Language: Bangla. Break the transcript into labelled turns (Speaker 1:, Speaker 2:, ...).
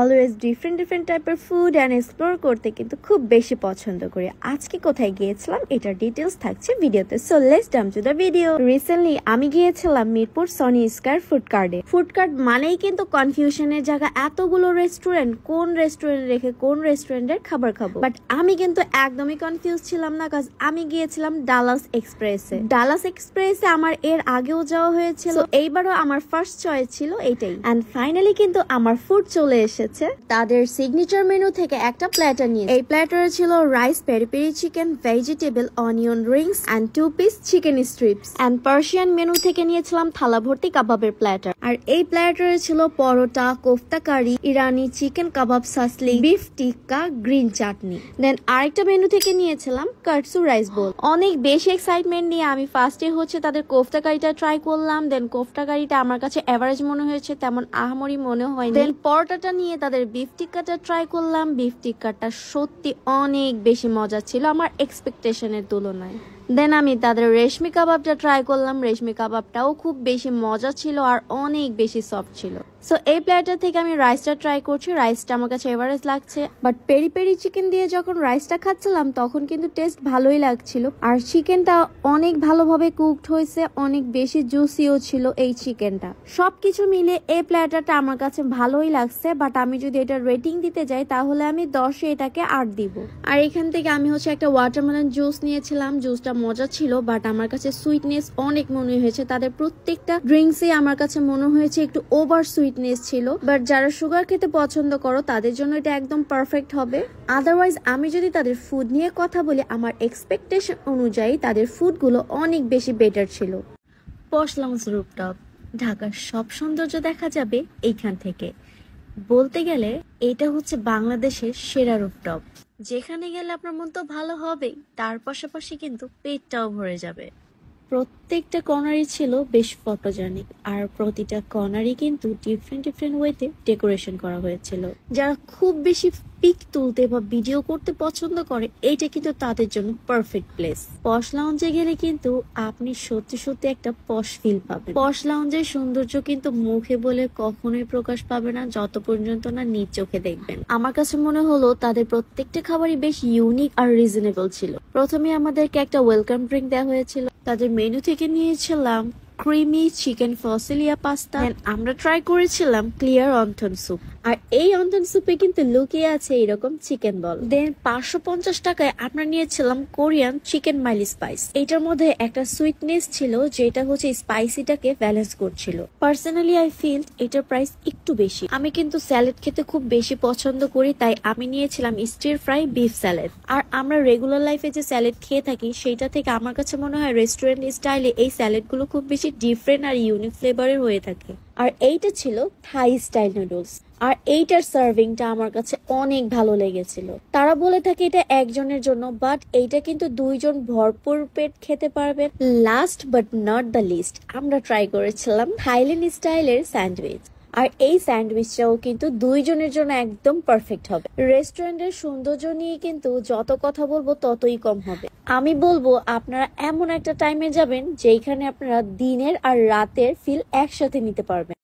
Speaker 1: অলওয়েজ ডিফারেন্ট টাইপের ফুড অ্যান্ড এক্সপ্লোর করতে কিন্তু খুব বেশি পছন্দ করি। আজকে কোথায় গিয়েছিলাম এটার ডিটেলস থাকছে ভিডিওতে, so let's jump to the video. Recently আমি গিয়েছিলাম মিরপুর সনি স্কয়ার ফুড কার্টে। ফুড কার্ট মানেই কিন্তু কনফিউশনের জায়গা, এতগুলো রেস্টুরেন্ট, কোন রেস্টুরেন্ট রেখে কোন রেস্টুরেন্টের খাবার খাবো। বাট আমি কিন্তু একদমই কনফিউজ ছিলাম না, কাজ আমি গিয়েছিলাম ডালাস এক্সপ্রেসে। ডালাস এক্সপ্রেসে আমার এর আগেও যাওয়া হয়েছিল, এইবারও আমার ফার্স্ট চয়েস ছিল এইটাই। এন্ড ফাইনালি কিন্তু আমার ফুড চলে এসেছে। তাদের সিগনেচার মেনু থেকে একটা প্ল্যাটার নিয়ে, এই প্ল্যাটারে ছিল rice, peri peri chicken, vegetable, onion rings and 2 piece chicken strips. And Persian menu থেকে নিয়েছিলাম থালা ভর্তি কাবাবের প্ল্যাটার। আর এই প্ল্যাটারে ছিল পরোটা, কোফতা কারি, ইরানি চিকেন কাবাব, সাসলি, বিফ টিক্কা, গ্রিন চাটনি। দেন আরেকটা মেনু থেকে নিয়েছিলাম কাটসু রাইস বোল। অনেক বেশি এক্সাইটমেন্ট নিয়ে আমি ফার্স্টে তাদের কোফতা কারিটা ট্রাই করলাম। দেন কোফতা কারিটা আমার কাছে এভারেজ মনে হয়েছে, তেমন আহামরি মনে হয়নি। দেন পরোটাটা নিয়ে তাদের বিফ টিক্কাটা ট্রাই করলাম। বিফ টিক্কাটা সত্যি অনেক বেশি মজা ছিল আমার এক্সপেকটেশনের তুলনায়। দেন আমি তাদের রেশমি কাবাবটা ট্রাই করলাম। রেশমি কাবাবটাও খুব বেশি মজা ছিল আর অনেক বেশি সফট ছিল। সো এই প্লেটার থেকে আমি রাইসটা ট্রাই করছি। রাইসটা আমার কাছে এভারেজ লাগছে, বাট পেরি পেরি চিকেন দিয়ে যখন রাইসটা খাচ্ছিলাম তখন কিন্তু টেস্ট ভালোই লাগছিল। আর চিকেনটা অনেক ভালোভাবে কুকড হয়েছে, অনেক বেশি জুসিও ছিল এই চিকেনটা। সবকিছু মিলে এই প্লেটারটা আমার কাছে ভালোই লাগছে, বাট আমি যদি এটা রেটিং দিতে যাই তাহলে আমি 10-এ এটাকে 8 দিব। আর এখান থেকে আমি একটা ওয়াটারমেলন জুস নিয়েছিলাম। জুসটা মজা ছিল, বাট আমার কাছে সুইটনেস অনেক মনে হয়েছে। তাদের প্রত্যেকটা ড্রিঙ্কসে আমার কাছে মনে হয়েছে একটু ওভার সুইটনেস ছিল, বাট যারা সুগার খেতে পছন্দ করো তাদের জন্য এটা একদম পারফেক্ট হবে। আদারওয়াইজ আমি যদি তাদের ফুড নিয়ে কথা বলি, আমার এক্সপেকটেশন অনুযায়ী তাদের ফুডগুলো অনেক বেশি বেটার ছিল। পশ লাউঞ্জ রুফটপ, ঢাকার সব সৌন্দর্য দেখা যাবে এইখান থেকে। বলতে গেলে এটা বাংলাদেশের সেরা রুফটপ, যেখানে গেলে আপনার মন তো ভালো হবেই, তার পাশাপাশি কিন্তু পেটটাও ভরে যাবে। প্রত্যেকটা কর্নারই ছিল বেশ ফটোজেনিক, আর প্রতিটা কর্নারই কিন্তু ডিফারেন্ট ওয়েতে ডেকোরেশন করা হয়েছিল। যারা খুব বেশি পিক তুলতে বা ভিডিও করতে পছন্দ করে, এইটা কিন্তু তাদের জন্য পারফেক্ট প্লেস। পশ লাউঞ্জে গেলে কিন্তু আপনি সত্যি একটা পশ ফিল পাবেন। পশ লাউঞ্জের সৌন্দর্য কিন্তু মুখে বলে কখনোই প্রকাশ পাবে না, যত পর্যন্ত না নিজ চোখে দেখবেন। আমার কাছে মনে হলো তাদের প্রত্যেকটা খাবারই বেশ ইউনিক আর রিজনেবল ছিল। প্রথমে আমাদেরকে একটা ওয়েলকাম ড্রিঙ্ক দেওয়া হয়েছিল। তাদের মেনু থেকে নিয়েছিলাম ক্রিমি চিকেন ফসিলিয়া পাস্তা। আমরা ট্রাই করেছিলাম ক্লিয়ার অন্থন স্যুপ, আর এই অন্থন স্যুপে কিন্তু লুকিয়ে আছে এরকম চিকেন বল। দেন 550 টাকায় আমরা নিয়েছিলাম কোরিয়ান চিকেন মাইলি স্পাইস। এটার মধ্যে একটা সুইটনেস ছিল যেটা স্পাইসিটাকে ব্যালেন্স করছিল। পার্সোনালি আই ফিল এটার প্রাইস একটু বেশি। আমি কিন্তু স্যালাড খেতে খুব বেশি পছন্দ করি, তাই আমি নিয়েছিলাম স্টির ফ্রাই বিফ স্যালাড। আর আমরা রেগুলার লাইফে যে স্যালাড খেয়ে থাকি সেটা থেকে আমার কাছে মনে হয় রেস্টুরেন্ট স্টাইলে এই স্যালাড গুলো খুব বেশি ডিফারেন্ট আর ইউনিক ফ্লেভারের হয়ে থাকে। আর এইটা ছিল থাই স্টাইল নুডলস, আর এইটার সার্ভিংটা আমার কাছে অনেক ভালো লেগেছিল। তারা বলে থাকে এটা একজনের জন্য, বাট এইটা কিন্তু 2 জন ভরপুর পেট খেতে পারবে। Last but not the least, আমরা ট্রাই করেছিলাম থাইল্যান্ড স্টাইলের স্যান্ডউইচ। আর এই স্যান্ডউইচটাও কিন্তু 2 জনের জন্য একদম পারফেক্ট হবে। রেস্টুরেন্টের সৌন্দর্য নিয়ে কিন্তু যত কথা বলবো ততই কম হবে। আমি বলবো আপনারা এমন একটা টাইমে যাবেন যেখানে আপনারা দিনের আর রাতের ফিল একসাথে নিতে পারবেন।